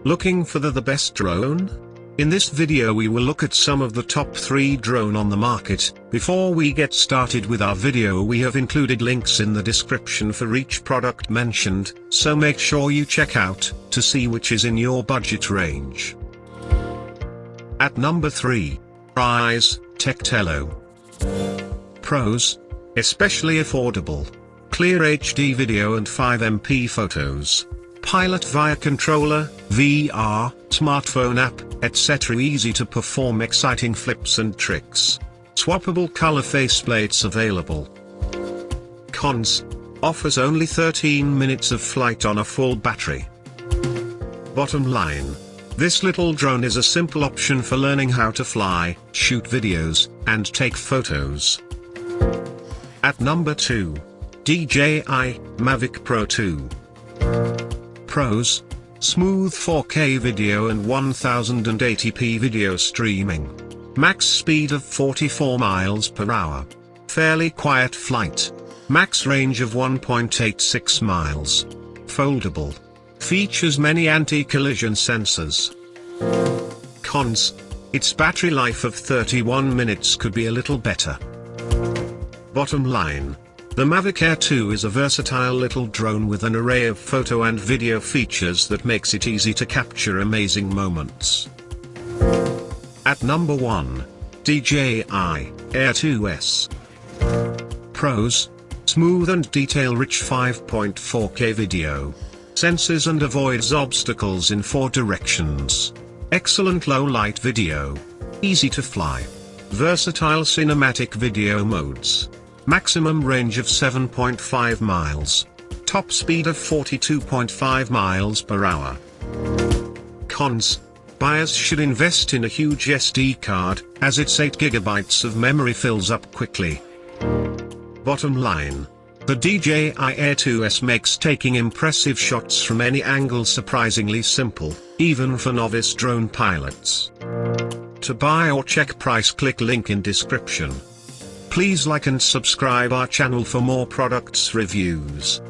Looking for the best drone? In this video we will look at some of the top 3 drone on the market. Before we get started with our video, we have included links in the description for each product mentioned, so make sure you check out to see which is in your budget range. At number 3. Ryze Tello. Pros: especially affordable. Clear HD video and 5MP photos. Pilot via controller, VR, smartphone app, etc. Easy to perform exciting flips and tricks. Swappable color faceplates available. Cons: offers only 13 minutes of flight on a full battery. Bottom line: this little drone is a simple option for learning how to fly, shoot videos, and take photos. At number 2. DJI Mavic Pro 2. Pros: smooth 4K video and 1080p video streaming. Max speed of 44 miles per hour. Fairly quiet flight. Max range of 1.86 miles. Foldable. Features many anti-collision sensors. Cons: its battery life of 31 minutes could be a little better. Bottom line: the Mavic Air 2 is a versatile little drone with an array of photo and video features that makes it easy to capture amazing moments. At number 1. DJI Air 2S. Pros: smooth and detail-rich 5.4K video. Senses and avoids obstacles in 4 directions. Excellent low-light video. Easy to fly. Versatile cinematic video modes. Maximum range of 7.5 miles. Top speed of 42.5 miles per hour. Cons: buyers should invest in a huge SD card, as its 8 GB of memory fills up quickly. Bottom line: the DJI Air 2S makes taking impressive shots from any angle surprisingly simple, even for novice drone pilots. To buy or check price, click link in description. Please like and subscribe our channel for more products reviews.